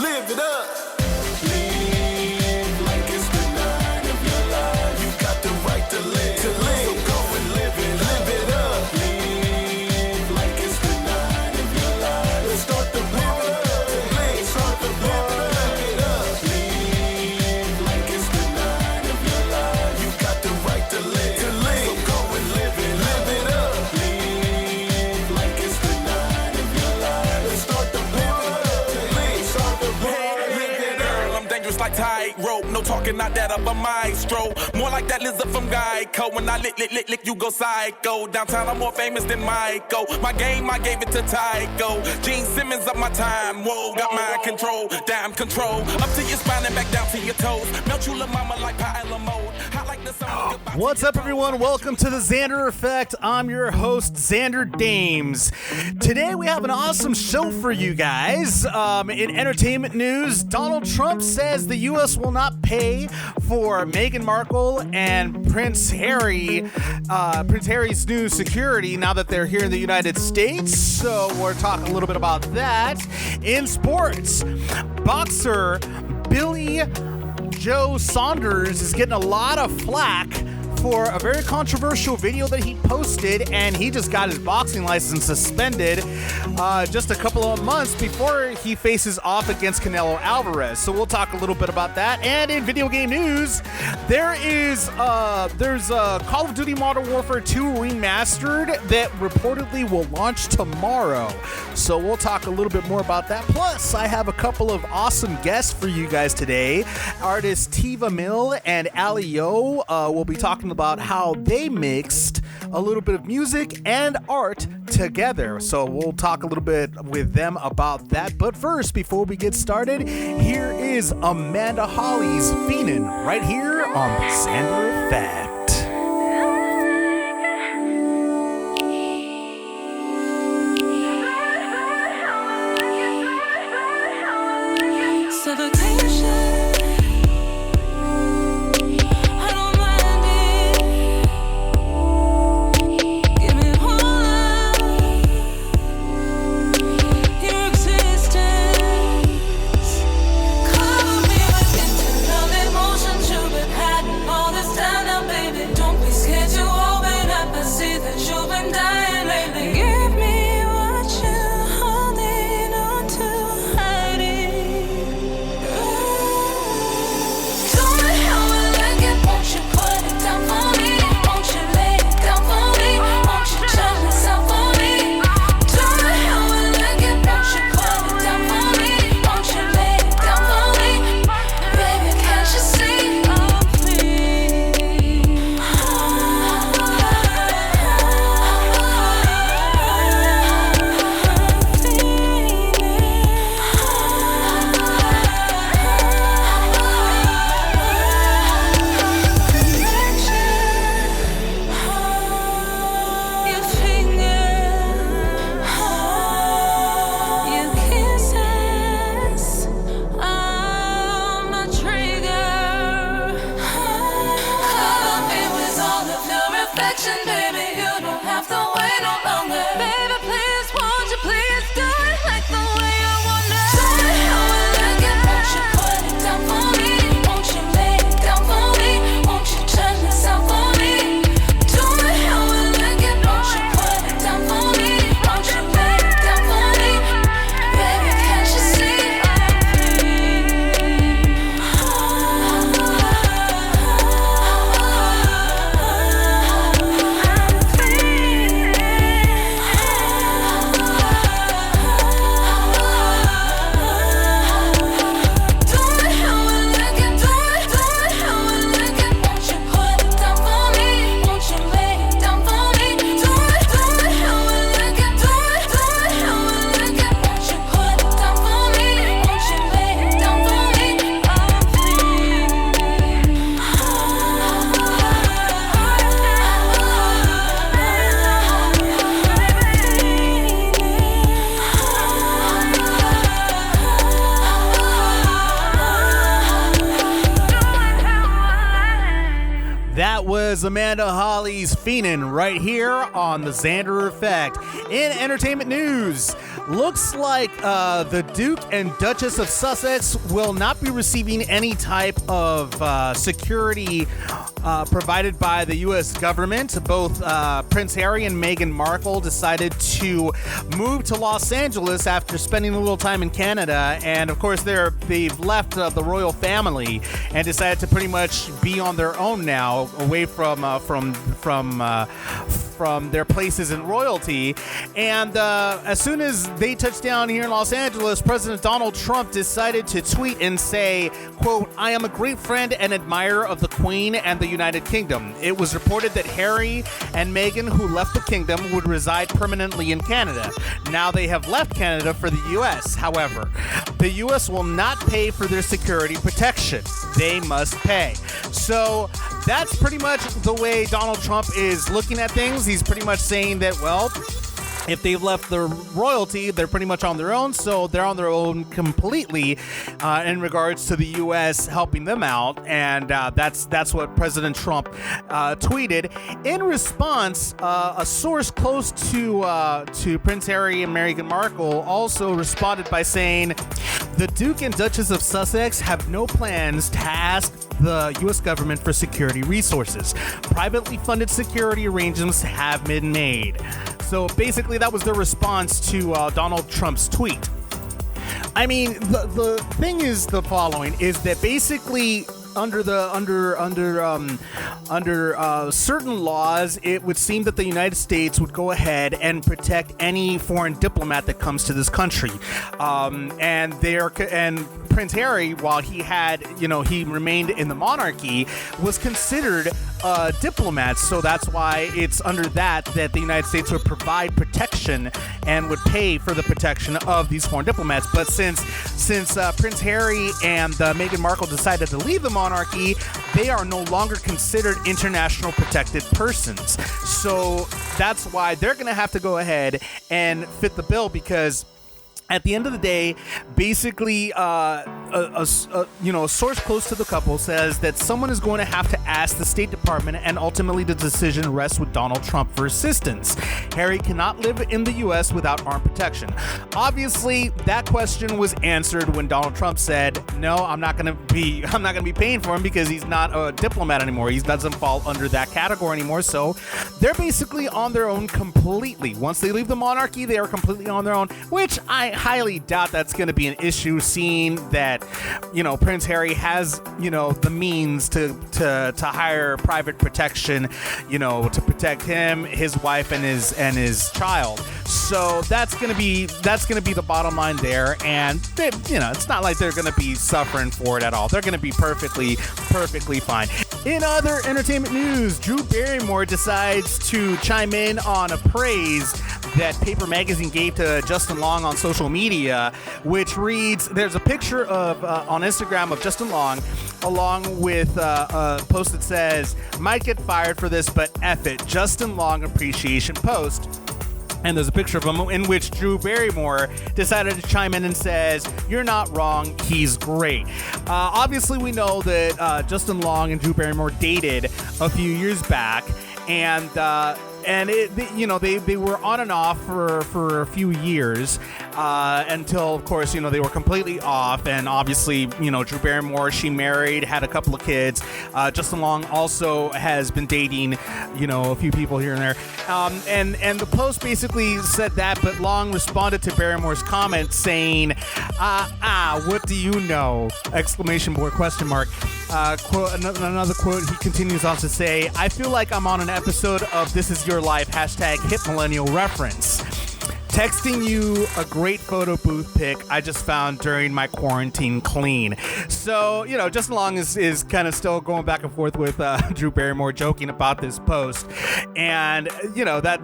live it up. Live like it's the night of your life. You got the right to live. So go and live it up. Live like it's the night of your life. Let's start the party. Start the party. Live it up. Live like it's the night of your life. You got the right to live. So go and live it up. Live like it's the night of your life. Let's start the party. Start the party. Live it up. I'm dangerous like tightrope. No talking, not that of a maestro. More like that lizard from Geico. When I lick, you go psycho. Downtown, I'm more famous than Michael. My game, I gave it to Tycho. Gene Simmons up my time. Whoa, got mind control. Damn control. Up to your spine and back down to your toes. Melt you, little mama, like pile of mode. Hot like the sun. What's up, everyone? Welcome to the Xander Effect. I'm your host, Xander Dames. Today, we have an awesome show for you guys. In entertainment news, Donald Trump says the U.S. will not pay for Meghan Markle and Prince Harry's new security now that they're here in the United States. So we're talking a little bit about that. In sports, boxer Billy Joe Saunders is getting a lot of flack for a very controversial video that he posted, and he just got his boxing license suspended just a couple of months before he faces off against Canelo Alvarez. So we'll talk a little bit about that. And in video game news, there's Call of Duty Modern Warfare 2 Remastered that reportedly will launch tomorrow. So we'll talk a little bit more about that. Plus, I have a couple of awesome guests for you guys today. Artists Tivamile and Allie Yo will be talking about how they mixed a little bit of music and art together. So we'll talk a little bit with them about that. But first, before we get started, here is Amanda Holley's Feenin right here on the Xander Effect. was Amanda Holley's Feenin right here on the Xander Effect. In entertainment news, looks like the Duke and Duchess of Sussex will not be receiving any type of security provided by the U.S. government. Both Prince Harry and Meghan Markle decided to move to Los Angeles after spending a little time in Canada, and of course they've left the royal family and decided to pretty much be on their own now, away from their places in royalty. And as soon as they touched down here in Los Angeles, President Donald Trump decided to tweet and say, quote, "I am a great friend and admirer of the Queen and the United Kingdom. It was reported that Harry and Meghan, who left the kingdom, would reside permanently in Canada. Now they have left Canada for the U.S. However, the U.S. will not pay for their security protection. They must pay." So that's pretty much the way Donald Trump is looking at things. He's pretty much saying that, well, if they've left the royalty, they're pretty much on their own, so they're on their own completely in regards to the U.S. helping them out, and that's what President Trump tweeted. In response, a source close to Prince Harry and Meghan Markle also responded by saying, "The Duke and Duchess of Sussex have no plans to ask the U.S. government for security resources. Privately funded security arrangements have been made." So basically, that was their response to Donald Trump's tweet. I mean, the thing is the following: is that basically under certain laws, it would seem that the United States would go ahead and protect any foreign diplomat that comes to this country, and Prince Harry, while he remained in the monarchy, was considered a diplomat, so that's why it's under that the United States would provide protection and would pay for the protection of these foreign diplomats. But since Prince Harry and Meghan Markle decided to leave the monarchy, they are no longer considered international protected persons. So that's why they're going to have to go ahead and fit the bill, because at the end of the day, basically, a source close to the couple says that someone is going to have to ask the State Department, and ultimately the decision rests with Donald Trump for assistance. Harry cannot live in the U.S. without armed protection. Obviously, that question was answered when Donald Trump said, "No, I'm not going to be paying for him because he's not a diplomat anymore. He doesn't fall under that category anymore." So they're basically on their own completely. Once they leave the monarchy, they are completely on their own, which I highly doubt that's going to be an issue, seeing that Prince Harry has the means to hire private protection to protect him, his wife, and his child. So that's gonna be the bottom line there, and it's not like they're gonna be suffering for it at all. They're gonna be perfectly fine. In other entertainment news, Drew Barrymore decides to chime in on a praise that Paper Magazine gave to Justin Long on social media, which reads, there's a picture of on Instagram of Justin Long, along with a post that says, "Might get fired for this, but F it, Justin Long appreciation post." And there's a picture of him in which Drew Barrymore decided to chime in and says, "You're not wrong, he's great." Obviously, we know that Justin Long and Drew Barrymore dated a few years back, and they were on and off for a few years until, of course, they were completely off. And obviously, Drew Barrymore, she married, had a couple of kids. Justin Long also has been dating, a few people here and there. And the post basically said that, but Long responded to Barrymore's comment saying, what do you know? Exclamation point, question mark. Quote, another quote, he continues on to say, "I feel like I'm on an episode of This Is Your Life, #HipMillennial reference. Texting you a great photo booth pic I just found during my quarantine clean." So, Justin Long is kind of still going back and forth with Drew Barrymore, joking about this post. And,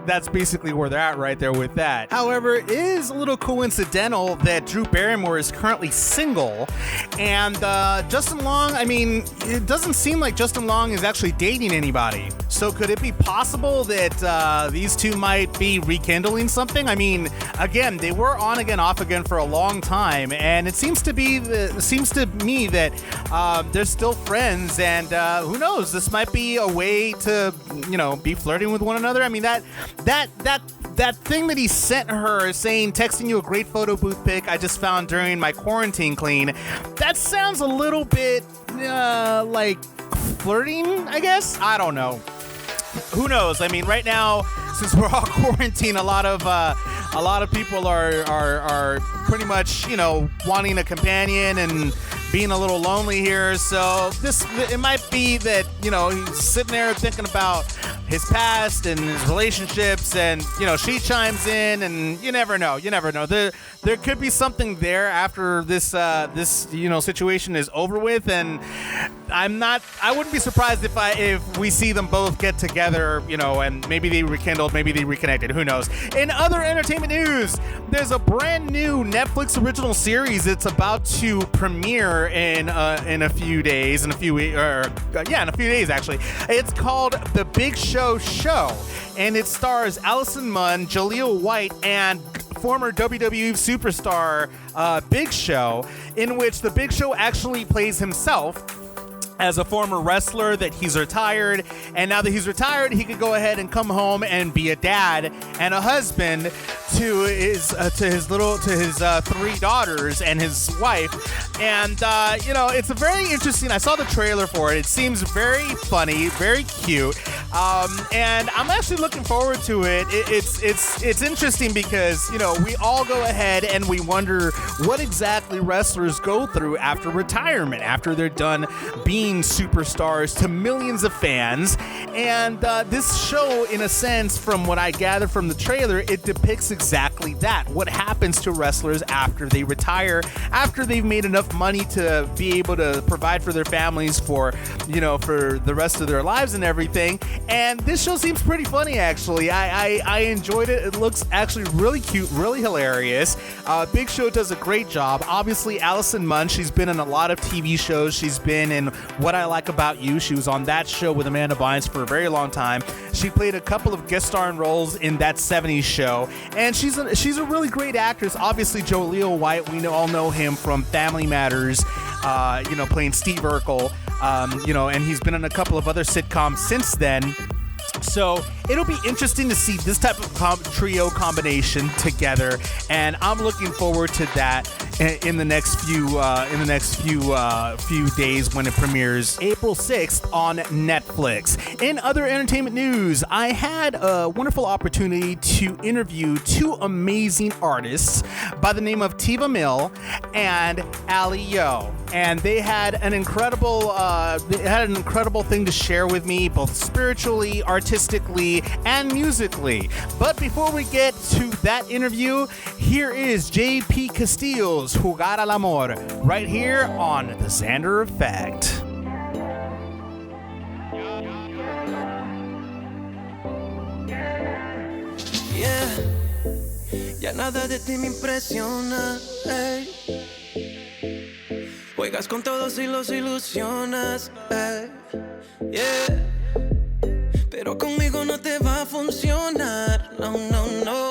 that's basically where they're at right there with that. However, it is a little coincidental that Drew Barrymore is currently single. And Justin Long, it doesn't seem like Justin Long is actually dating anybody. So could it be possible that these two might be rekindling something? Again, they were on again, off again for a long time. And it seems to me that they're still friends. And who knows? This might be a way to, be flirting with one another. That thing that he sent her saying, texting you a great photo booth pic I just found during my quarantine clean, that sounds a little bit like flirting, I guess? I don't know. Who knows? Right now, since we're all quarantined, a lot of people are pretty much, wanting a companion and being a little lonely here. So it might be that, he's sitting there thinking about his past and his relationships, and, she chimes in, and you never know. There could be something there after this situation is over with, and I wouldn't be surprised if we see them both get together, and maybe they rekindled, maybe they reconnected, who knows. In other entertainment news, there's a brand new Netflix original series that's about to premiere in a few days, in a few days actually. It's called The Big Show, and it stars Allison Munn, Jaleel White, and former WWE superstar Big Show, in which the Big Show actually plays himself as a former wrestler that he's retired, and now that he's retired, he could go ahead and come home and be a dad and a husband to his 3 daughters and his wife. And it's a very interesting. I saw the trailer for it. It seems very funny, very cute, and I'm actually looking forward to it. It's interesting because we all go ahead and we wonder what exactly wrestlers go through after retirement, after they're done being superstars to millions of fans. And this show, in a sense, from what I gather from the trailer, it depicts exactly that. What happens to wrestlers after they retire, after they've made enough money to be able to provide for their families for the rest of their lives and everything. And this show seems pretty funny, actually. I enjoyed it. It looks actually really cute, really hilarious. Big Show does a great job. Obviously, Allison Munn, she's been in a lot of TV shows. She's been in What I Like About You. She was on that show with Amanda Bynes for a very long time. She played a couple of guest starring roles in That 70s Show, and she's a really great actress. Obviously, Jaleel White, we all know him from Family Matters, playing Steve Urkel, and he's been in a couple of other sitcoms since then. So it'll be interesting to see this type of trio combination together, and I'm looking forward to that in the next few days when it premieres April 6th on Netflix. In other entertainment news, I had a wonderful opportunity to interview 2 amazing artists by the name of Tivamile and Allie Yo. And they had an incredible thing to share with me, both spiritually, artistically, and musically. But before we get to that interview, here is JP Castillo's Jugar al Amor, right here on The Xander Effect. Yeah, ya nada de ti me impresiona, ey. Juegas con todos y los ilusionas, ey. Yeah, pero conmigo no te va a funcionar, no, no, no.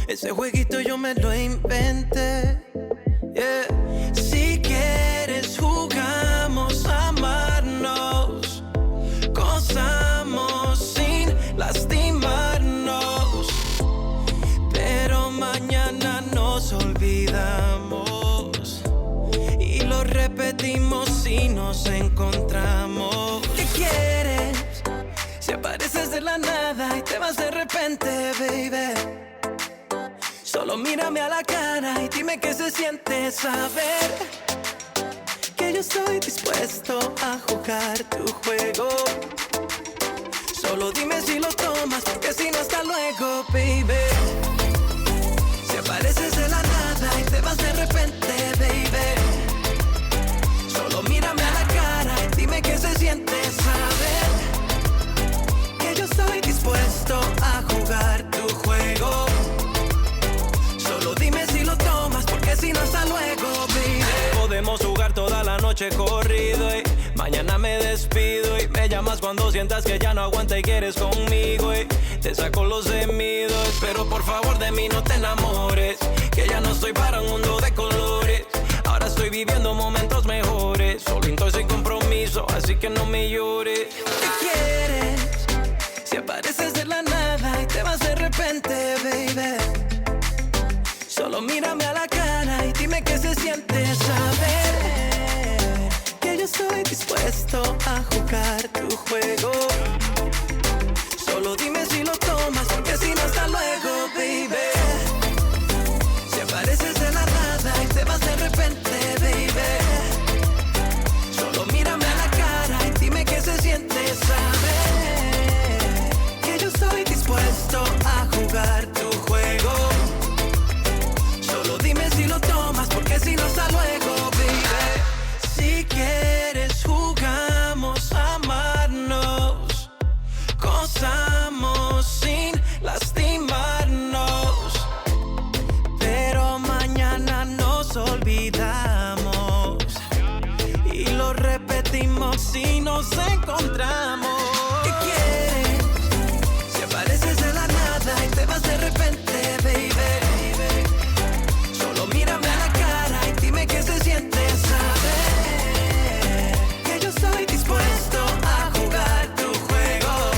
Ese jueguito yo me lo inventé, yeah. Si quieres jugamos a amarnos, gozamos sin lastimarnos, pero mañana nos olvidamos y lo repetimos si nos encontramos. ¿Qué quieres? Si apareces de la nada y te vas de repente, baby. Solo mírame a la cara y dime qué se siente saber que yo estoy dispuesto a jugar tu juego. Solo dime si lo tomas, porque si no, hasta luego, baby. Si apareces de la nada y te vas de repente, baby. Solo mírame a la cara y dime qué se siente saber que yo noche corrido y mañana me despido y me llamas cuando sientas que ya no aguanta y quieres conmigo y te saco los gemidos, pero por favor de mí no te enamores, que ya no estoy para un mundo de colores, ahora estoy viviendo momentos mejores, solito y sin compromiso, así que no me llores. ¿Qué quieres? Si apareces de la nada y te vas de repente, baby, solo mírame a la cara y dime qué se siente saber que yo estoy dispuesto a jugar tu juego. Solo dime si lo tomas, porque si no, hasta luego, baby. Si apareces de la nada y te vas de repente, baby, solo mírame a la cara y dime qué se siente saber que yo estoy dispuesto a jugar tu juego. Solo dime si lo tomas, porque si no, hasta luego, baby. Si quieres jugamos a amarnos, gozamos sin lastimarnos, pero mañana nos olvidamos y lo repetimos si nos encontramos. ¿Qué quieres? Si apareces de la nada y te vas de repente, baby, solo mírame a la cara y dime qué se siente saber que yo estoy dispuesto a jugar tu juego.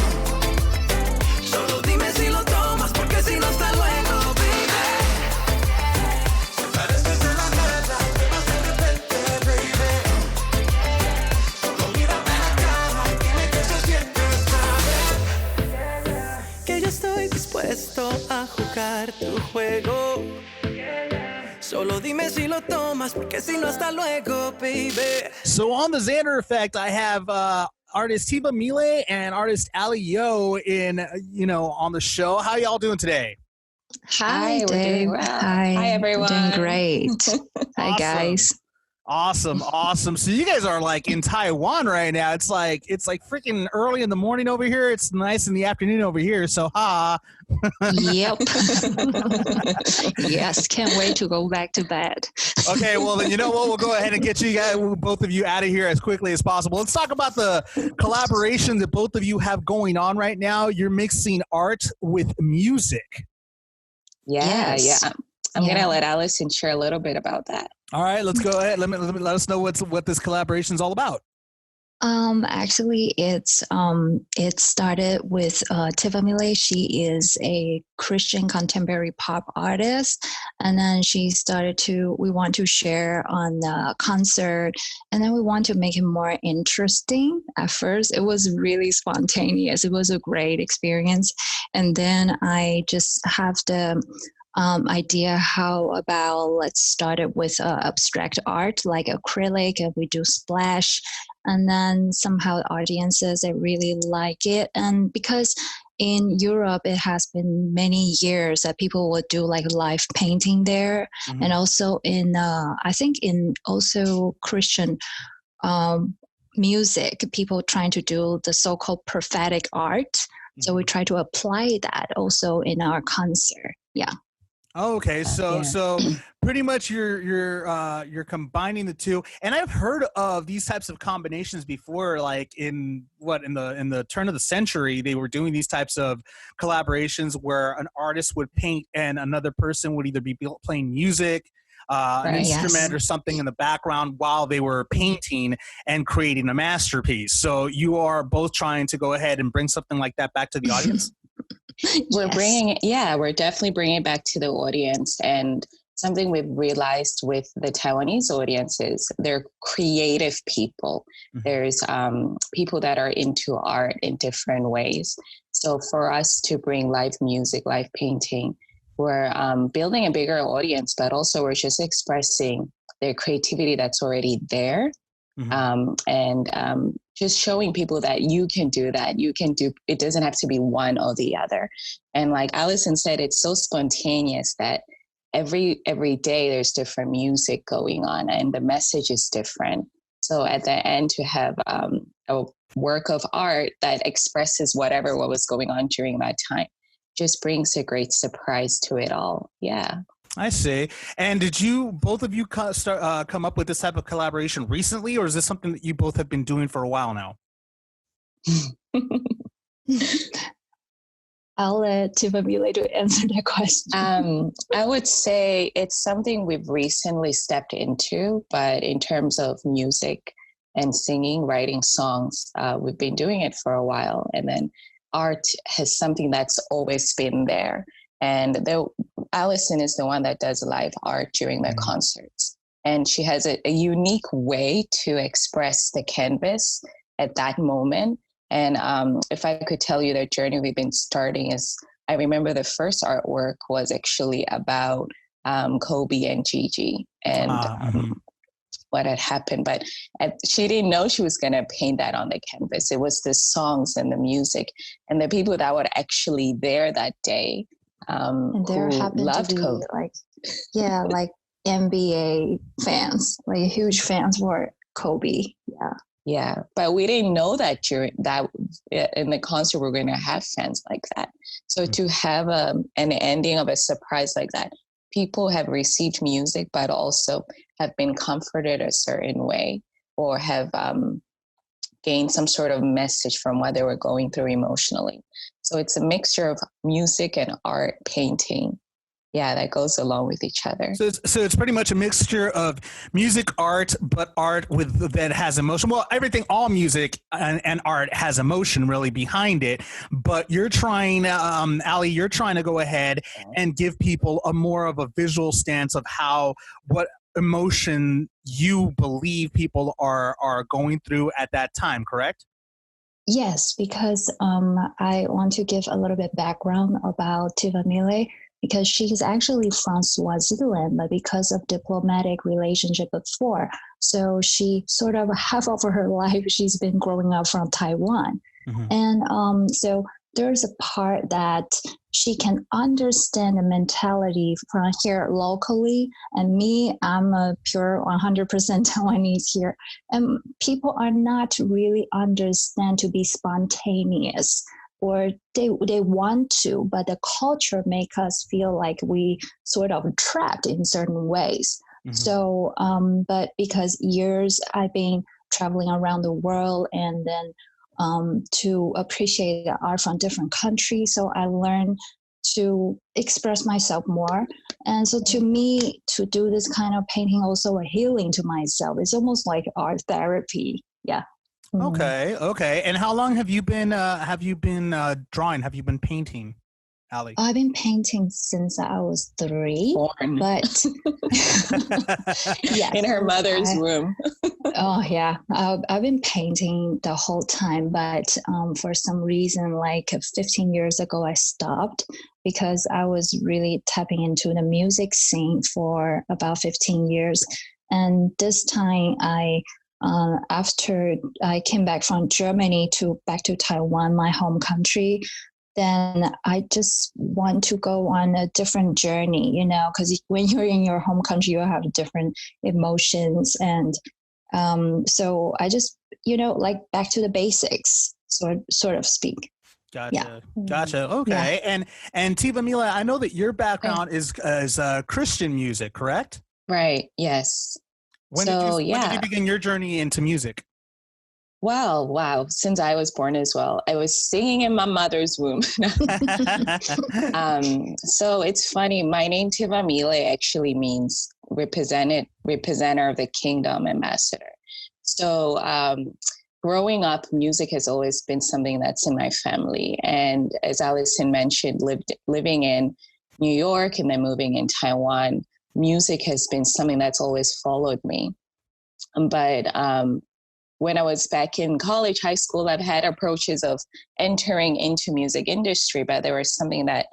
Solo dime si lo tomas, porque si no, hasta luego, baby. Si apareces de la nada y te vas de repente, baby, solo mírame a la cara y dime qué se siente saber que yo estoy dispuesto a jugar tu juego. Solo dime si lo tomas, porque si no, hasta luego, baby. So on the Xander Effect, I have artist Tivamile and artist Allie Yo on the show. How y'all doing today? Hi, we're Dave. doing well. Hi, Hi, everyone. Doing great. Hi, guys. Awesome. So you guys are like in Taiwan right now. It's like freaking early in the morning over here. It's nice in the afternoon over here. So Yep. Yes, can't wait to go back to bed. Okay, well then you know what? We'll go ahead and get you guys, both of you, out of here as quickly as possible. Let's talk about the collaboration that both of you have going on right now. You're mixing art with music. Yeah. I'm gonna let Allison share a little bit about that. All right, let's go ahead. Let us know what this collaboration is all about. Actually, it started with Tivamile. She is a Christian contemporary pop artist, and then we want to share on the concert, and then we want to make it more interesting. At first, it was really spontaneous. It was a great experience, and then I just have the idea, how about let's start it with abstract art like acrylic, and we do splash, and then somehow audiences, they really like it. And because in Europe it has been many years that people would do like live painting there, and also in I think in also Christian music, people trying to do the so-called prophetic art, so we try to apply that also in our concert. Oh, okay, so pretty much you're combining the two, and I've heard of these types of combinations before. Like in the turn of the century, they were doing these types of collaborations where an artist would paint and another person would either be playing music, an instrument or something in the background while they were painting and creating a masterpiece. So you are both trying to go ahead and bring something like that back to the audience. We're we're definitely bringing it back to the audience. And something we've realized with the Taiwanese audiences, they're creative people. There's people that are into art in different ways. So for us to bring live music, live painting, we're building a bigger audience, but also we're just expressing their creativity that's already there. Just showing people that you can do that. You can do, it doesn't have to be one or the other. And like Allison said, it's so spontaneous that every day there's different music going on and the message is different. So at the end, to have a work of art that expresses what was going on during that time just brings a great surprise to it all. Yeah. I see. And did you both of you come up with this type of collaboration recently, or is this something that you both have been doing for a while now? I'll let Tivamile to answer that question. I would say it's something we've recently stepped into, but in terms of music and singing, writing songs, we've been doing it for a while. And then art has something that's always been there. And Allison is the one that does live art during the concerts. And she has a unique way to express the canvas at that moment. And if I could tell you the journey we've been starting is, I remember the first artwork was actually about Kobe and Gigi and what had happened. But she didn't know she was going to paint that on the canvas. It was the songs and the music and the people that were actually there that day. And there happened to be Kobe. like NBA fans, like huge fans for Kobe. Yeah. Yeah, but we didn't know that during that in the concert we're going to have fans like that. So to have an ending of a surprise like that, people have received music, but also have been comforted a certain way, or have gained some sort of message from what they were going through emotionally. So it's a mixture of music and art, painting. Yeah, that goes along with each other. So it's pretty much a mixture of music, art, but art that has emotion. Well, all music and art has emotion really behind it. But you're trying, Allie, you're trying to go ahead and give people a more of a visual stance of what emotion you believe people are going through at that time, correct? Yes, because I want to give a little bit background about Tivamile, because she's actually from Swaziland, but because of diplomatic relationship before, so she sort of half of her life she's been growing up from Taiwan, and so there's a part that she can understand the mentality from here locally, and me, I'm a pure 100% Taiwanese here, and people are not really understand to be spontaneous. Or they want to, but the culture make us feel like we sort of trapped in certain ways. So, but because years I've been traveling around the world, and then to appreciate the art from different countries, so I learned to express myself more. And so to me, to do this kind of painting also a healing to myself. It's almost like art therapy. Yeah. Okay. And how long have you been drawing? Have you been painting, Allie? I've been painting since I was 3. Born. But yes, in her mother's room. Oh yeah, I've been painting the whole time, but for some reason, like 15 years ago, I stopped because I was really tapping into the music scene for about 15 years, and this time after I came back from Germany back to Taiwan, my home country, then I just want to go on a different journey, because when you're in your home country, you have different emotions. And so I just, like back to the basics, sort of speak. Gotcha. Okay. Yeah. And Tivamile, I know that your background is Christian music, correct? Right. Yes. When did you begin your journey into music? Well, wow. Since I was born as well, I was singing in my mother's womb. So it's funny. My name Tivamile actually means representer of the kingdom, ambassador. So growing up, music has always been something that's in my family. And as Allison mentioned, living in New York and then moving in Taiwan, music has been something that's always followed me. But when I was back in college, high school, I've had approaches of entering into music industry, but there was something that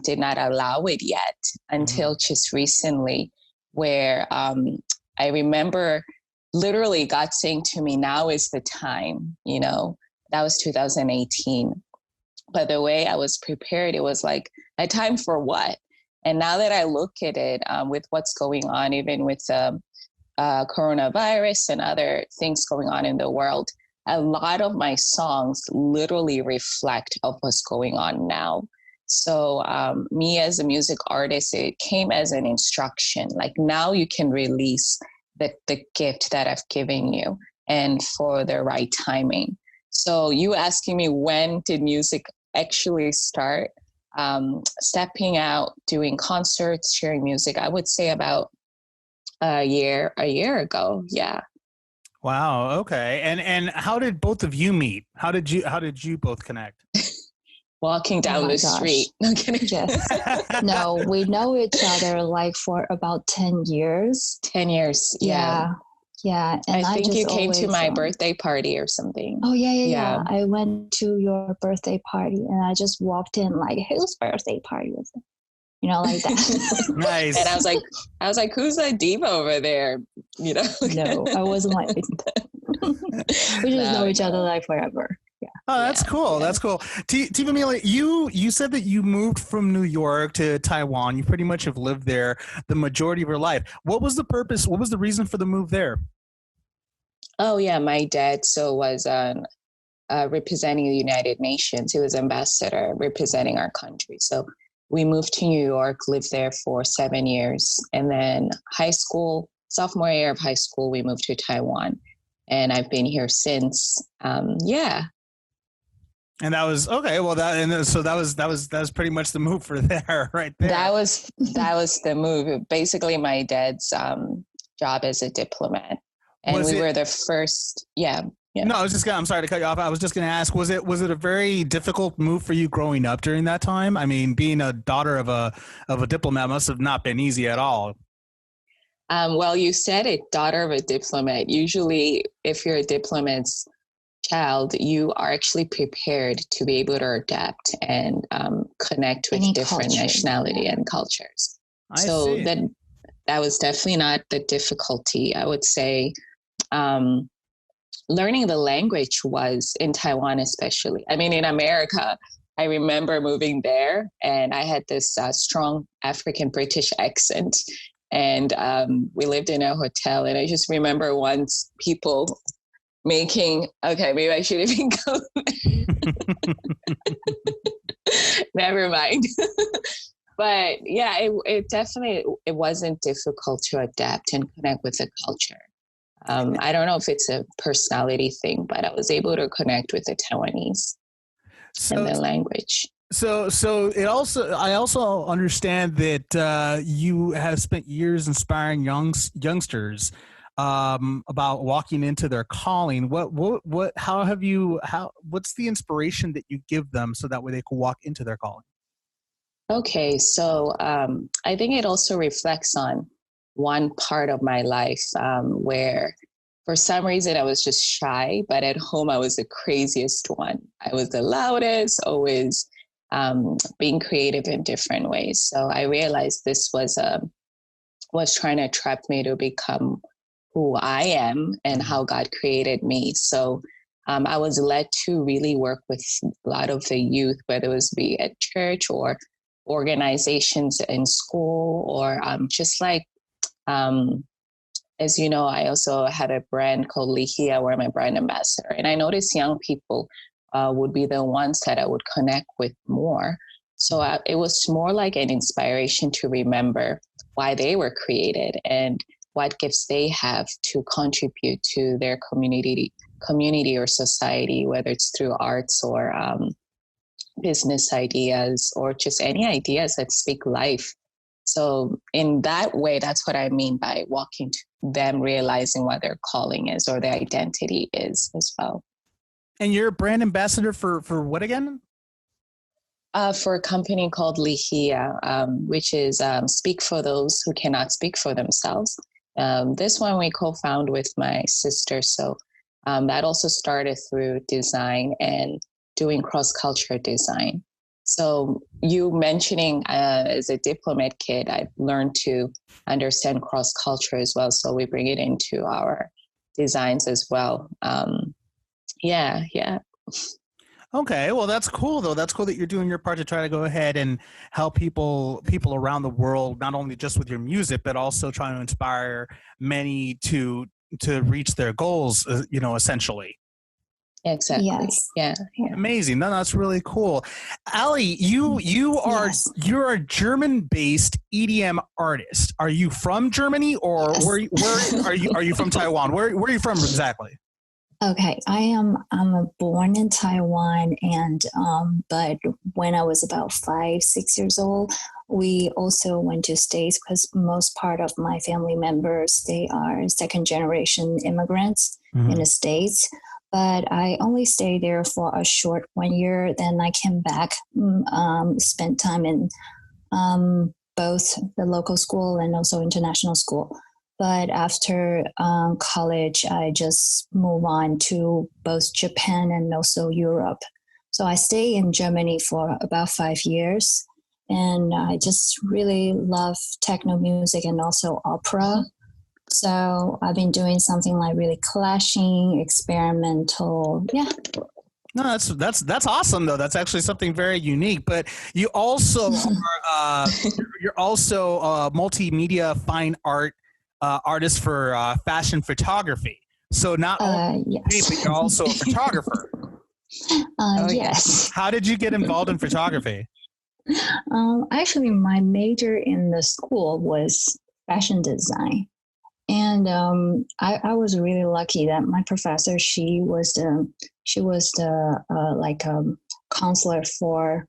did not allow it yet until just recently, where I remember literally God saying to me, now is the time, that was 2018. But the way I was prepared, it was like a time for what? And now that I look at it with what's going on, even with coronavirus and other things going on in the world, a lot of my songs literally reflect of what's going on now. So me as a music artist, it came as an instruction. Like now you can release the gift that I've given you and for the right timing. So you asking me when did music actually start? Stepping out, doing concerts, sharing music, I would say about a year ago. Yeah. Wow. Okay. And how did both of you meet? How did you both connect? Walking down the street. No kidding. Yes. No, we know each other like for about 10 years. 10 years. Yeah. Yeah. And I think just you came to always, my birthday party or something. Oh, yeah. I went to your birthday party and I just walked in like, whose birthday party is it? You know, like that. Nice. And I was like, who's that diva over there? You know? No, I wasn't like that. We just know each other like forever. Yeah. Oh, that's cool. That's cool. Tivamile, you said that you moved from New York to Taiwan. You pretty much have lived there the majority of your life. What was the purpose? What was the reason for the move there? Oh, yeah. My dad was representing the United Nations. He was ambassador representing our country. So we moved to New York, lived there for 7 years. And then sophomore year of high school, we moved to Taiwan. And I've been here since. Yeah. And that was okay. Well, that was pretty much the move for there, right there. That was the move. Basically, my dad's job as a diplomat, and we were the first. Yeah. No, I'm sorry to cut you off. I was just going to ask, was it a very difficult move for you growing up during that time? I mean, being a daughter of a diplomat must have not been easy at all. Well, you said it, daughter of a diplomat. Usually, if you're a diplomat's child, you are actually prepared to be able to adapt and connect with different nationality and cultures. So that was definitely not the difficulty. I would say learning the language was in Taiwan, especially. I mean, in America, I remember moving there and I had this strong African British accent. And we lived in a hotel. And I just remember once people making, okay, maybe I shouldn't even go there. Never mind. But yeah, it definitely, it wasn't difficult to adapt and connect with the culture. I don't know if it's a personality thing, but I was able to connect with the Taiwanese and their language. So I also understand that you have spent years inspiring youngsters about walking into their calling. What's the inspiration that you give them so that way they can walk into their calling? Okay, so I think it also reflects on one part of my life where for some reason I was just shy, but at home I was the craziest one. I was the loudest, always being creative in different ways. So I realized this was trying to trap me to become who I am and how God created me. So I was led to really work with a lot of the youth, whether it was be at church or organizations in school or just like, as you know, I also had a brand called Lihia where I'm a brand ambassador. And I noticed young people would be the ones that I would connect with more. So it was more like an inspiration to remember why they were created and what gifts they have to contribute to their community or society, whether it's through arts or business ideas or just any ideas that speak life. So in that way, that's what I mean by walking to them, realizing what their calling is or their identity is as well. And you're a brand ambassador for what again? For a company called Lihia, which is speak for those who cannot speak for themselves. This one we co-found with my sister. So that also started through design and doing cross-cultural design. So you mentioning as a diplomat kid, I've learned to understand cross-culture as well. So we bring it into our designs as well. Yeah. Okay, well, that's cool, though. That's cool that you're doing your part to try to go ahead and help people around the world, not only just with your music, but also trying to inspire many to reach their goals, essentially. Exactly. Yes. Yeah. Amazing. No, that's really cool. Allie, you're a German-based EDM artist. Are you from Germany, or Yes. where are you from Taiwan? Where are you from exactly? Okay, I'm born in Taiwan, and but when I was about 5, 6 years old, we also went to States because most part of my family members, they are second generation immigrants in the States. But I only stayed there for a short 1 year. Then I came back, spent time in both the local school and also international school. But after college, I just moved on to both Japan and also Europe. So I stayed in Germany for about 5 years. And I just really love techno music and also opera. So I've been doing something like really clashing, experimental. Yeah. No, that's awesome though. That's actually something very unique. But you also are you're also a multimedia fine art artist for fashion photography. So not only Yes. but you're also a photographer. Yes. How did you get involved in photography? Actually, my major in the school was fashion design. And I was really lucky that my professor, she was the counselor for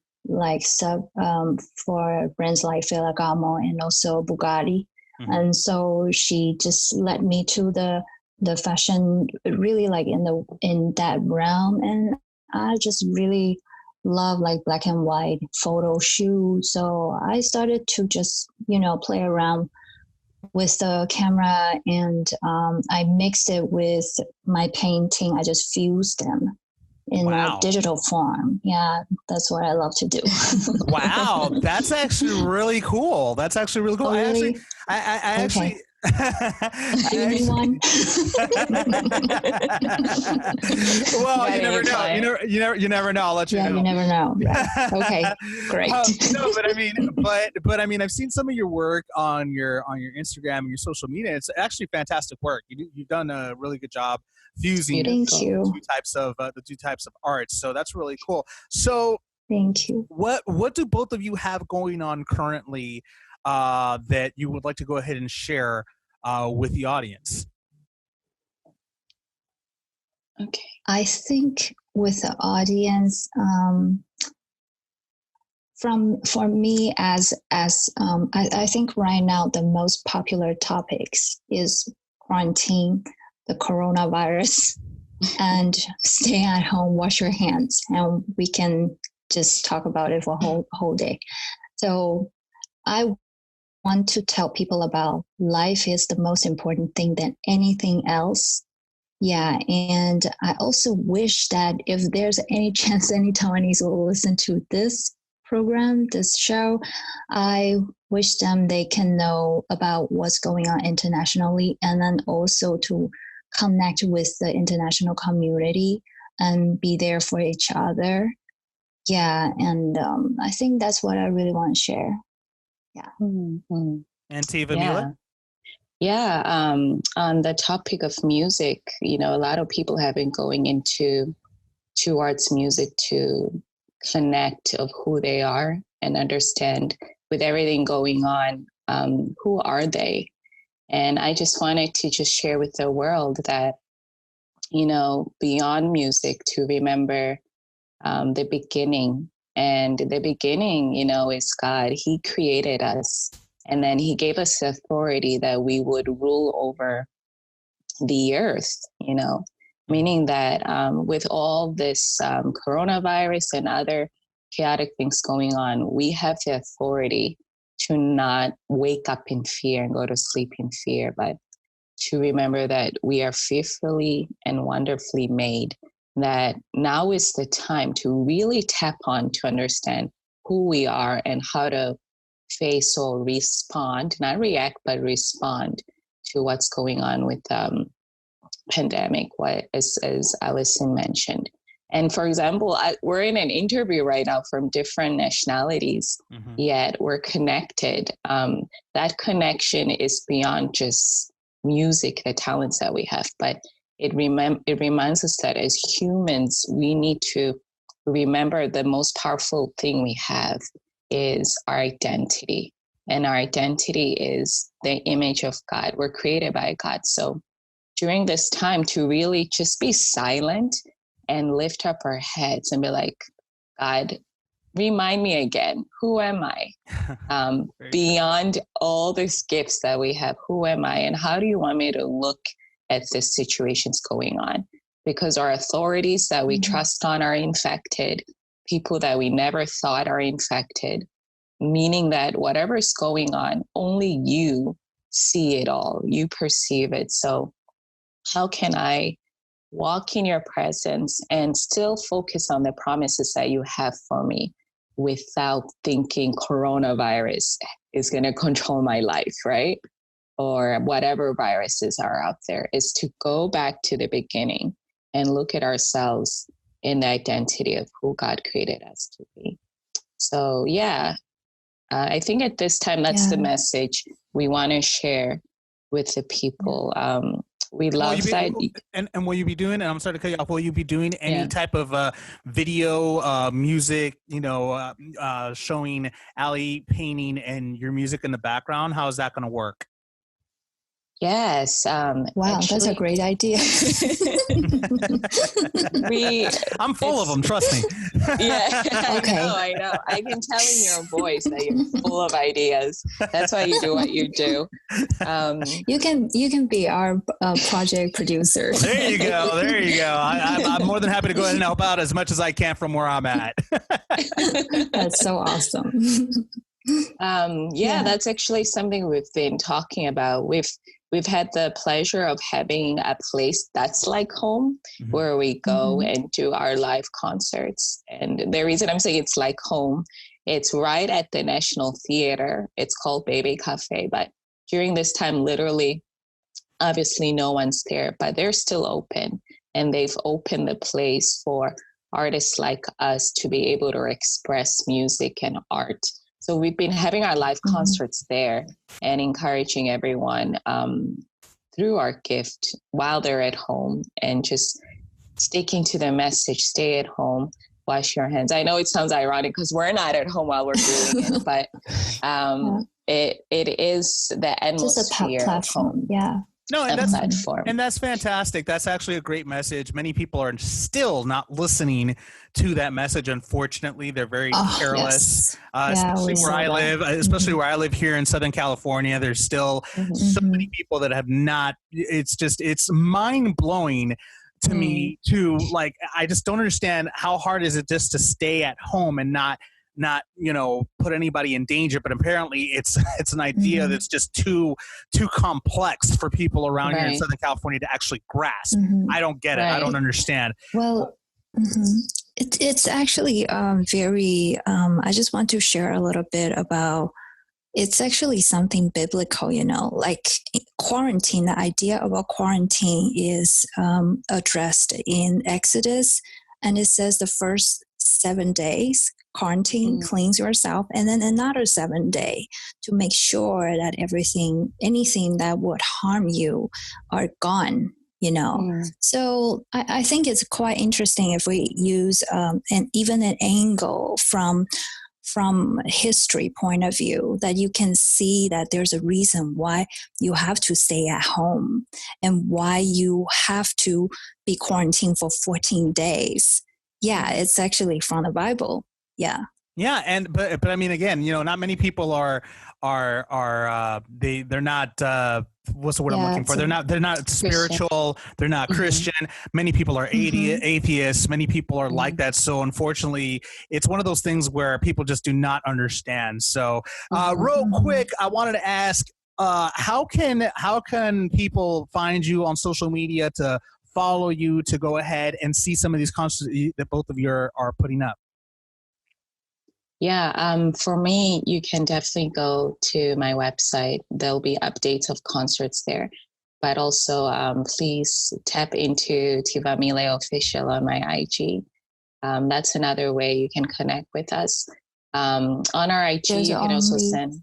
for brands like Ferragamo and also Bugatti. And so she just led me to the fashion, really like in that realm. And I just really love like black and white photo shoot. So I started to just, play around with the camera, and I mixed it with my painting. I just fused them in a digital form. Yeah, that's what I love to do. Wow, that's actually really cool. That's actually really cool. Oh, really? I actually. Do you need one? Well, you never know. You never know. I'll let you know. Yeah, you never know. Right. Okay, great. No, but I mean, I've seen some of your work on your Instagram and your social media. It's actually fantastic work. You've done a really good job fusing the two types of art. So that's really cool. So thank you. What do both of you have going on currently that you would like to go ahead and share with the audience? Okay. I think with the audience, for me as I think right now the most popular topics is quarantine, the coronavirus, and stay at home, wash your hands, and we can just talk about it for a whole day. So I want to tell people about life is the most important thing than anything else. Yeah, and I also wish that if there's any chance any Taiwanese will listen to this program, this show, I wish them they can know about what's going on internationally, and then also to connect with the international community and be there for each other. Yeah, and I think that's what I really want to share. Yeah. Mm-hmm. And Tivamile? Yeah. On the topic of music, a lot of people have been going towards music to connect of who they are and understand with everything going on, who are they? And I just wanted to just share with the world that, beyond music, to remember the beginning. And the beginning, is God. He created us. And then he gave us the authority that we would rule over the earth, meaning that with all this coronavirus and other chaotic things going on, we have the authority to not wake up in fear and go to sleep in fear, but to remember that we are fearfully and wonderfully made, that now is the time to really tap on to understand who we are and how to face or respond, not react, but respond to what's going on with pandemic, as Allison mentioned. And for example, we're in an interview right now from different nationalities, yet we're connected. That connection is beyond just music, the talents that we have, but it reminds us that as humans, we need to remember the most powerful thing we have is our identity. And our identity is the image of God. We're created by God. So during this time, to really just be silent and lift up our heads and be like, God, remind me again, who am I? Beyond all these gifts that we have, who am I? And how do you want me to look at the situations going on? Because our authorities that we trust on are infected, people that we never thought are infected, meaning that whatever is going on, only you see it all, you perceive it. So how can I walk in your presence and still focus on the promises that you have for me without thinking coronavirus is going to control my life, right? Or whatever viruses are out there, is to go back to the beginning and look at ourselves in the identity of who God created us to be. So yeah, I think at this time, that's the message we want to share with the people. We love that. And will you be doing, and I'm sorry to cut you off, will you be doing any type of video, music, showing Allie painting and your music in the background? How is that going to work? Yes. Wow, that's a great idea. I'm full of them, trust me. Yeah, okay. I know. I can tell in your voice that you're full of ideas. That's why you do what you do. You can be our project producer. There you go. I'm more than happy to go ahead and help out as much as I can from where I'm at. That's so awesome. That's actually something we've been talking about. We've had the pleasure of having a place that's like home, where we go and do our live concerts. And the reason I'm saying it's like home, it's right at the National Theater. It's called Baby Cafe. But during this time, literally, obviously no one's there, but they're still open. And they've opened the place for artists like us to be able to express music and art. So we've been having our live concerts there and encouraging everyone through our gift while they're at home, and just sticking to the message, stay at home, wash your hands. I know it sounds ironic because we're not at home while we're doing it, but it is the endless just a sphere of home. Yeah. No, and that's fantastic. That's actually a great message. Many people are still not listening to that message. Unfortunately, they're very careless. Especially where I live. Especially where I live here in Southern California. There's still so many people that have not. It's mind blowing to me. I just don't understand how hard is it just to stay at home and not put anybody in danger. But apparently it's an idea that's just too complex for people around here in Southern California to actually grasp. I don't get it. I don't understand. Well, it's actually very I just want to share a little bit about, it's actually something biblical, like quarantine. The idea about quarantine is addressed in Exodus, and it says the first 7 days quarantine, cleanse yourself, and then another 7 day to make sure that anything that would harm you are gone, So I think it's quite interesting if we use even an angle from history point of view, that you can see that there's a reason why you have to stay at home and why you have to be quarantined for 14 days. Yeah, it's actually from the Bible. Yeah. Yeah, but I mean, again, not many people are they're not what's the word I'm looking for? They're not spiritual. They're not Christian. Many people are atheists. Many people are like that. So unfortunately, it's one of those things where people just do not understand. So real quick, I wanted to ask, how can people find you on social media to follow you, to go ahead and see some of these concerts that both of you are putting up? Yeah, for me, you can definitely go to my website. There'll be updates of concerts there. But also, please tap into Tivamile Official on my IG. That's another way you can connect with us. On our IG, you can also send...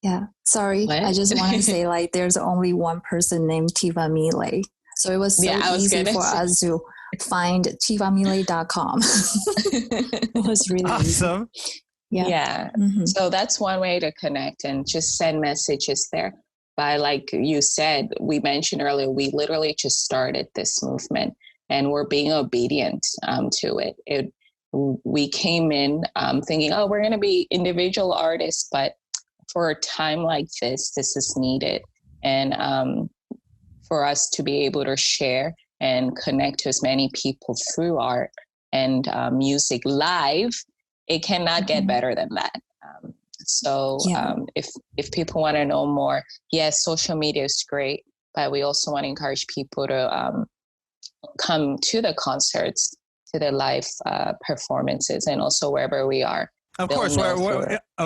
Yeah, sorry. What? I just want to say, there's only one person named Tivamile. So it was so Yeah, I was easy gonna for say. us to find tivamile.com. It was really easy. Awesome. Yeah. Mhm. So that's one way to connect and just send messages there. But like you said, we mentioned earlier, we literally just started this movement and we're being obedient to it. We came in thinking, oh, we're going to be individual artists, but for a time like this is needed. And for us to be able to share and connect to as many people through art and music live, it cannot get better than that. So if people want to know more, yes, social media is great, but we also want to encourage people to come to the concerts, to the live performances, and also wherever we are. Of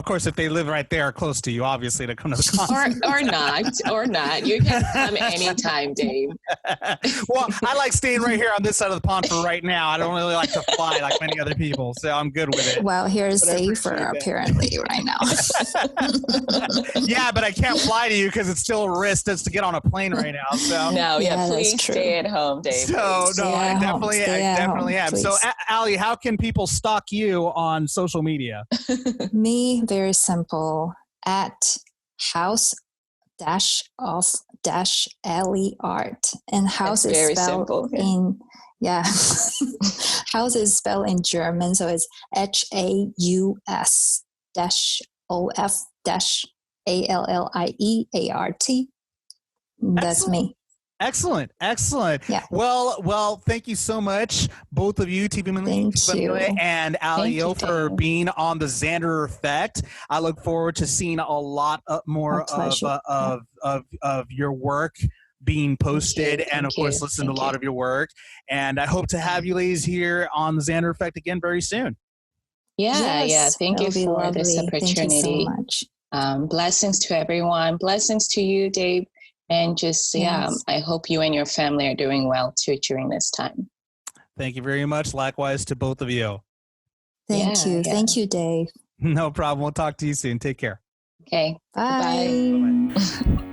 course, if they live right there close to you, obviously, to come to the concert. or not. You can come anytime, Dave. Well, I like staying right here on this side of the pond for right now. I don't really like to fly like many other people, so I'm good with it. Well, here's safer apparently right now. Yeah, but I can't fly to you because it's still a risk just to get on a plane right now. So No, Yeah, please that's true. stay at home, Dave. So no, I definitely am. please. So, Allie, how can people stalk you on social media? Me, very simple. At house of Allie art, and house That's is very spelled simple. in house is spelled in German, so it's HAUS-OF-ALLIEART. That's me. Excellent. Yeah. Well, thank you so much, both of you, Tivamile and Allie Yo, for being on the Xander Effect. I look forward to seeing a lot more of your work being posted, and of course, listen to a lot of your work. And I hope to have you ladies here on the Xander Effect again very soon. Yeah. Thank you for this opportunity. Thank you so much. Blessings to everyone. Blessings to you, Dave. And just, I hope you and your family are doing well too during this time. Thank you very much. Likewise to both of you. Thank you. Thank you, Dave. No problem. We'll talk to you soon. Take care. Okay. Bye.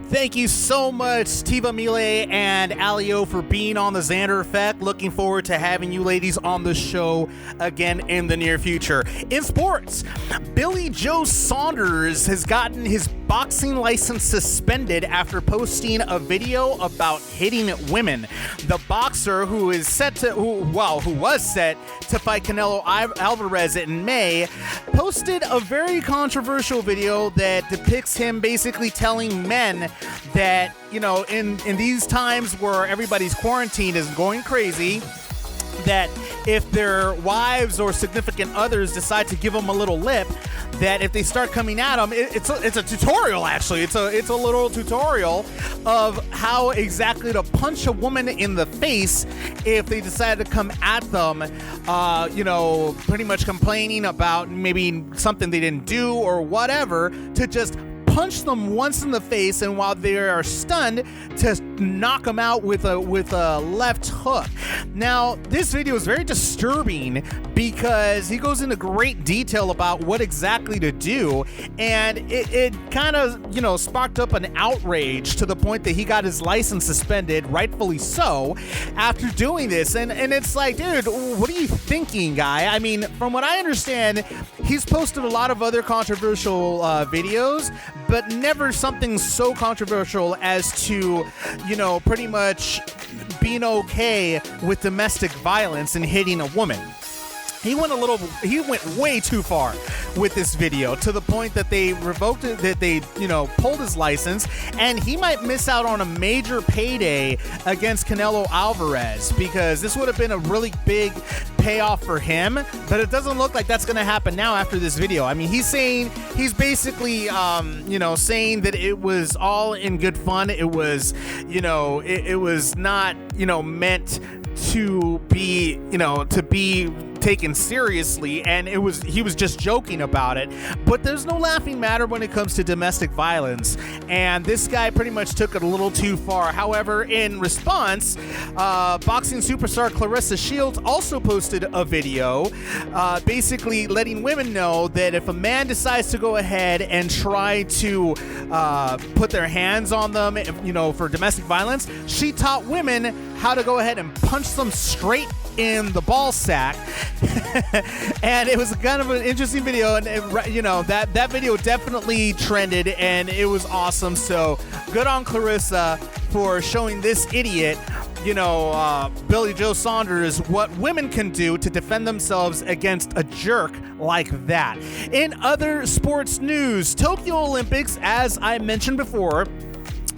Thank you so much, Tivamile and Allie Yo, for being on the Xander Effect. Looking forward to having you ladies on the show again in the near future. In sports, Billy Joe Saunders has gotten his boxing license suspended after posting a video about hitting women. The boxer who was set to fight Canelo Alvarez in May posted a very controversial video that depicts him basically telling men that, in these times where everybody's quarantined is going crazy, that if their wives or significant others decide to give them a little lip, that if they start coming at them, it's a tutorial, actually. It's a little tutorial of how exactly to punch a woman in the face if they decide to come at them, pretty much complaining about maybe something they didn't do or whatever, to just punch them once in the face, and while they are stunned, to knock them out with a left hook. Now, this video is very disturbing because he goes into great detail about what exactly to do, and it kind of, sparked up an outrage to the point that he got his license suspended, rightfully so, after doing this. And it's like, dude, what are you thinking, guy? I mean, from what I understand, he's posted a lot of other controversial videos, but never something so controversial as to, pretty much being okay with domestic violence and hitting a woman. He went way too far with this video, to the point that they revoked it, that they, pulled his license, and he might miss out on a major payday against Canelo Alvarez, because this would have been a really big payoff for him, but it doesn't look like that's going to happen now after this video. I mean, he's basically, saying that it was all in good fun. It was, it was not, meant to be, taken seriously, and he was just joking about it. But there's no laughing matter when it comes to domestic violence. And this guy pretty much took it a little too far. However, in response, boxing superstar Clarissa Shields also posted a video basically letting women know that if a man decides to go ahead and try to put their hands on them, for domestic violence, she taught women how to go ahead and punch them straight in the ball sack. And it was kind of an interesting video, and that video definitely trended, and it was awesome. So good on Clarissa for showing this idiot, Billy Joe Saunders, what women can do to defend themselves against a jerk like that. In other sports news, Tokyo Olympics, as I mentioned before,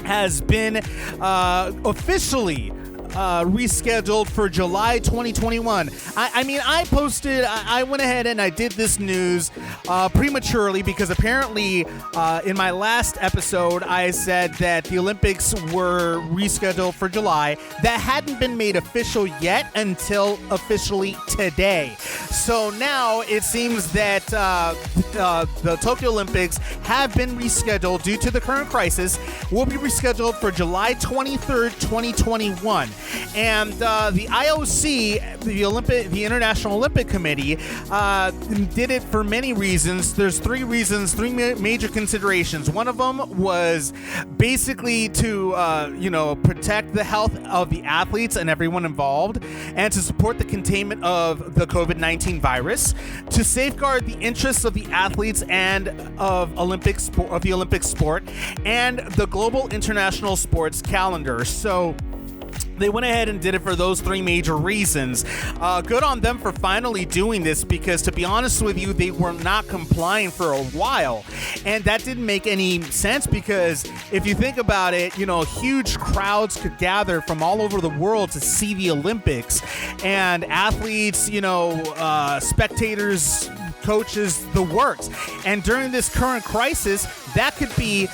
has been officially rescheduled for July 2021. I went ahead and I did this news prematurely because apparently in my last episode I said that the Olympics were rescheduled for July. That hadn't been made official yet until officially today. So now it seems that the Tokyo Olympics have been rescheduled due to the current crisis. Will be rescheduled for July 23rd, 2021. And the IOC, the International Olympic Committee, did it for many reasons. There's three major considerations. One of them was basically to, protect the health of the athletes and everyone involved, and to support the containment of the COVID-19 virus, to safeguard the interests of the athletes and of the Olympic sport, and the global international sports calendar. So they went ahead and did it for those three major reasons. Good on them for finally doing this, because to be honest with you, they were not complying for a while. And that didn't make any sense, because if you think about it, huge crowds could gather from all over the world to see the Olympics, and athletes, spectators, coaches, the works. And during this current crisis, that could be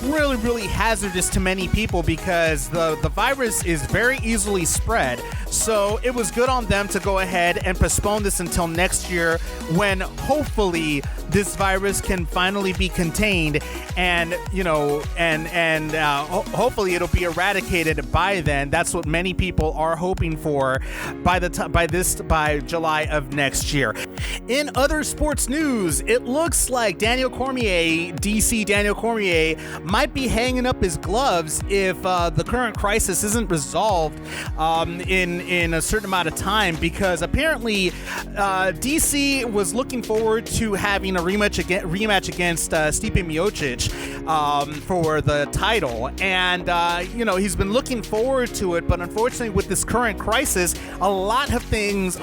really, really hazardous to many people, because the virus is very easily spread. So it was good on them to go ahead and postpone this until next year, when hopefully this virus can finally be contained, and hopefully it'll be eradicated by then. That's what many people are hoping for by July of next year. In other sports news, it looks like DC Daniel Cormier might be hanging up his gloves if the current crisis isn't resolved in a certain amount of time, because apparently DC was looking forward to having a rematch against Stipe Miocic for the title, and he's been looking forward to it, but unfortunately with this current crisis, a lot of things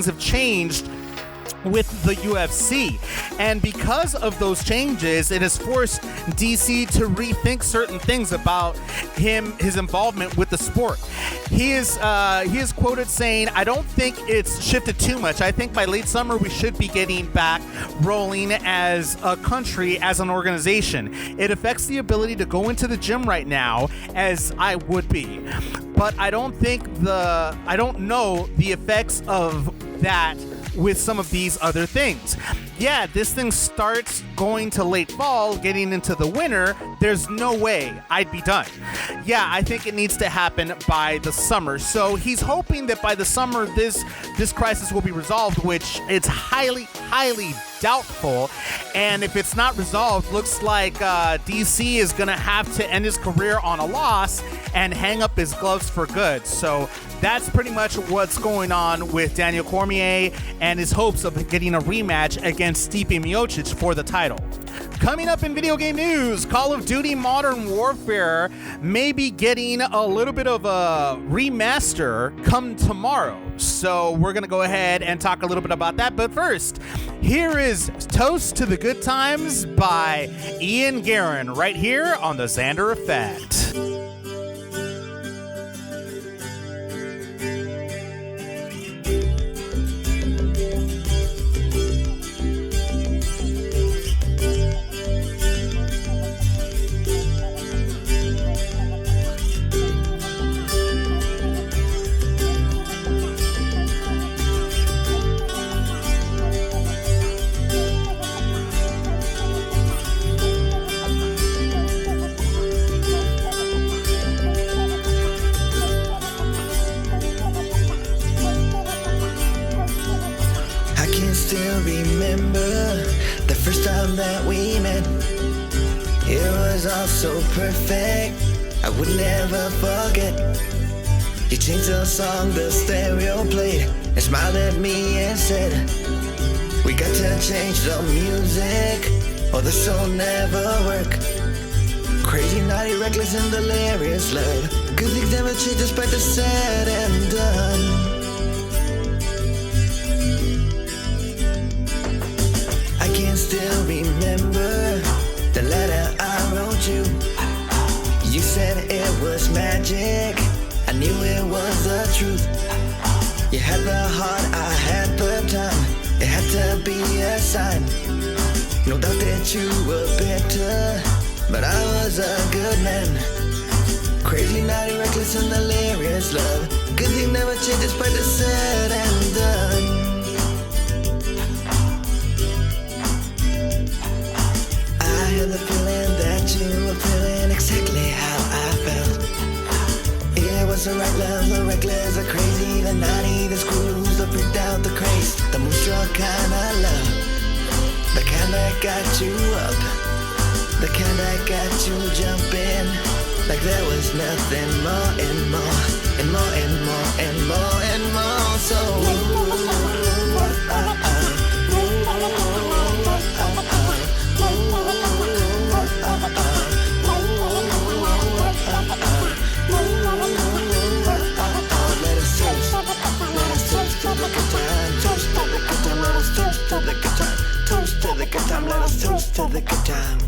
have changed with the UFC, and because of those changes, it has forced DC to rethink certain things about his involvement with the sport. He is quoted saying, "I don't think it's shifted too much. I think by late summer we should be getting back rolling as a country, as an organization. It affects the ability to go into the gym right now, as I would be, but I don't know the effects of that with some of these other things. Yeah, this thing starts going to late fall, getting into the winter. There's no way I'd be done. Yeah, I think it needs to happen by the summer." So he's hoping that by the summer this crisis will be resolved, which it's highly, highly doubtful. And if it's not resolved, looks like DC is going to have to end his career on a loss and hang up his gloves for good. So that's pretty much what's going on with Daniel Cormier and his hopes of getting a rematch against Stipe Miocic for the title. Coming up in video game news, Call of Duty Modern Warfare may be getting a little bit of a remaster come tomorrow. So we're going to go ahead and talk a little bit about that. But first, here is Toast to the Good Times by Ian Guerin right here on the Xander Effect. still remember the first time that we met. It was all so perfect, I would never forget. You changed the song, the stereo played, and smiled at me and said, we got to change the music, or this will never work. Crazy, naughty, reckless, and delirious love. Good things never change despite the said and done. I can still remember the letter I wrote you. You said it was magic, I knew it was the truth. You had the heart, I had the time. It had to be a sign. No doubt that you were bitter, but I was a good man. Crazy, naughty, reckless, and delirious love. Good thing never changes despite the said and done. I had the feeling that you were feeling exactly how I felt. It was the right love, the reckless, the crazy, the naughty, the screws, the freaked out, the craze, the moonstruck kind of love. The kind that got you up, the kind that got you jumping, like there was nothing more and more, and more and more and more and more. So toast to the good time, let us toast to the good time.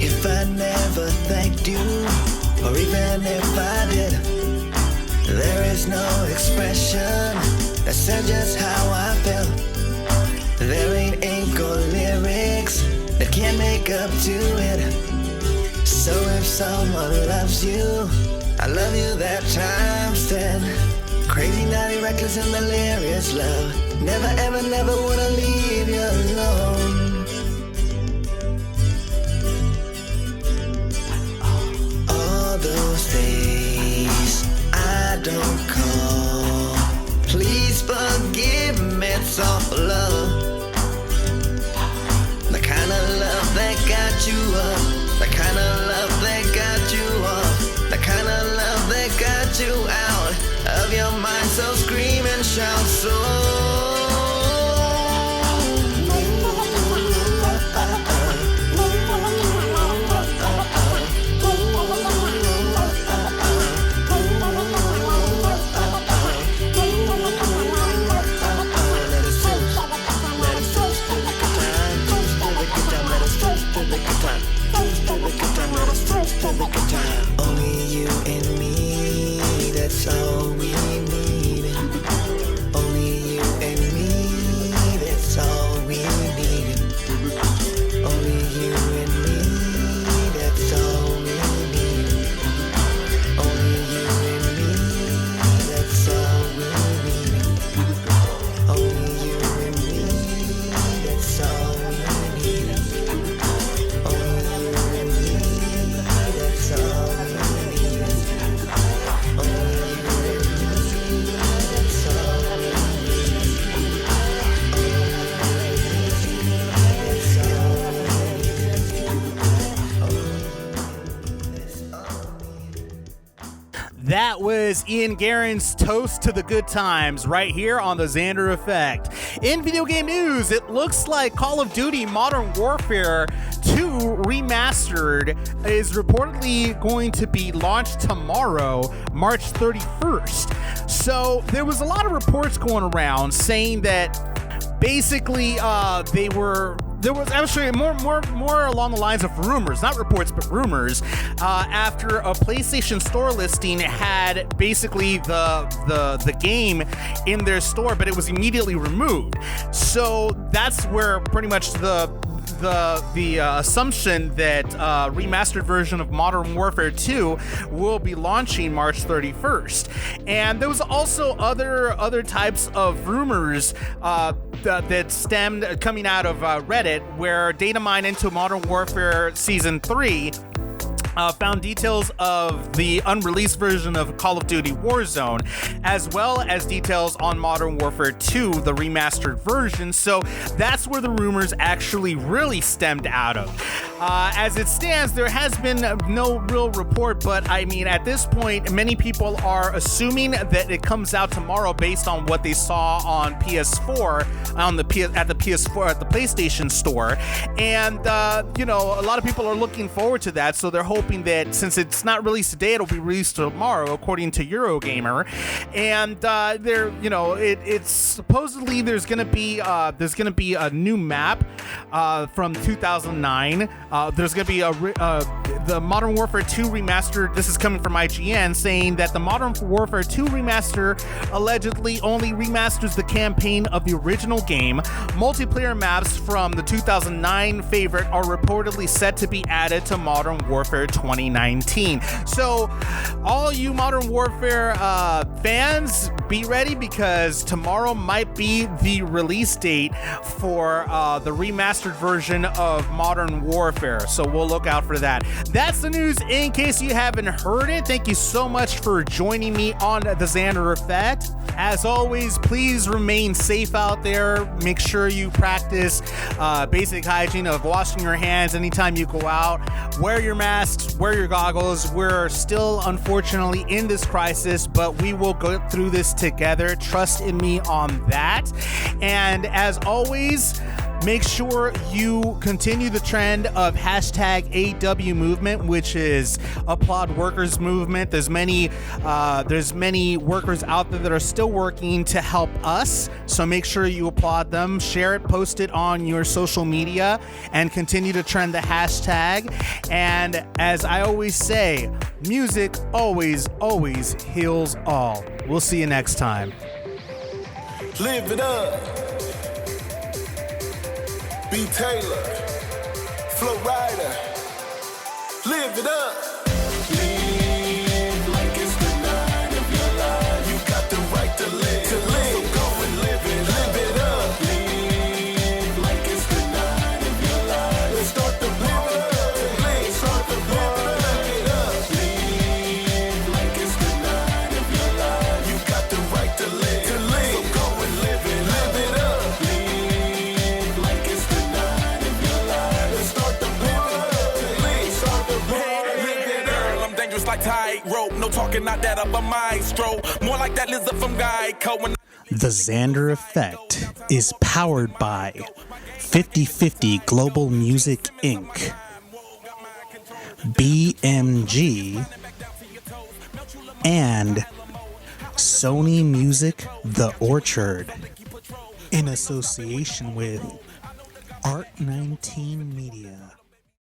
If I never thanked you, or even if I did, there is no expression that said just how I felt. There ain't ink or lyrics that can't make up to it. So if someone loves you, I love you that times 10. Crazy, naughty, reckless, and delirious love. Never, ever, never wanna leave you alone. All those days I don't call, please forgive me, it's all for love. The kind of love that got you up, the kind of love that got you off, the kind of love that got you out of your mind. So scream and shout so. Only you and me, that's all we need. Only you and me, that's all we need. Only you and me, that's all we need. Only you and me, that's all we need. Only you and me, that's all we need. Only you and me, that's all we need. Only you and me, that's all we need. That was Ian Guerin's Toast to the Good Times right here on the Xander Effect. In video game news, it looks like Call of Duty Modern Warfare 2 Remastered is reportedly going to be launched tomorrow, March 31st. So there was a lot of reports going around saying that basically there was actually more along the lines of rumors, not reports, but rumors, after a PlayStation Store listing had basically the game in their store, but it was immediately removed. So that's where pretty much the the assumption that remastered version of Modern Warfare 2 will be launching March 31st. And there was also other types of rumors that stemmed coming out of Reddit, where data mine into Modern Warfare Season 3 found details of the unreleased version of Call of Duty Warzone, as well as details on Modern Warfare 2, the remastered version. So that's where the rumors actually really stemmed out of. As it stands, there has been no real report, but I mean, at this point, many people are assuming that it comes out tomorrow based on what they saw on PS4, at the PS4 at the PlayStation Store, and a lot of people are looking forward to that. So they're hoping that since it's not released today, it'll be released tomorrow, according to Eurogamer. And it's supposedly there's gonna be a new map from 2009. There's gonna be the Modern Warfare 2 remaster. This is coming from IGN, saying that the Modern Warfare 2 remaster allegedly only remasters the campaign of the original game. Multiplayer maps from the 2009 favorite are reportedly set to be added to Modern Warfare 2019. So all you Modern Warfare fans, be ready, because tomorrow might be the release date for the remastered version of Modern Warfare. So we'll look out for that. That's the news in case you haven't heard it. Thank you so much for joining me on the Xander Effect. As always, please remain safe out there. Make sure you practice basic hygiene of washing your hands anytime you go out. Wear your masks, wear your goggles. We're still, unfortunately, in this crisis, but we will go through this together. Trust in me on that. And as always, make sure you continue the trend of hashtag AW movement, which is applaud workers movement. There's many workers out there that are still working to help us. So make sure you applaud them, share it, post it on your social media, and continue to trend the hashtag. And as I always say, music always, always heals all. We'll see you next time. Live it up. B. Taylor, Flow Rider, live it up. Live like it's the night of your life. You got the right to live. So go and live it up. Live like it's the night of your life. Let's start the party. Let's start the party. Live it up. Live like it's the night of your life. You got the right to live. So go and live it up. Live like it's the night of your life. Let's start the party. Let's start the party. Girl, I'm dangerous like tightrope. No talking, not that of a maestro. More like that lizard from Geico. When The Xander Effect is powered by 50/50 Global Music Inc., BMG, and Sony Music The Orchard, in association with Art 19 Media.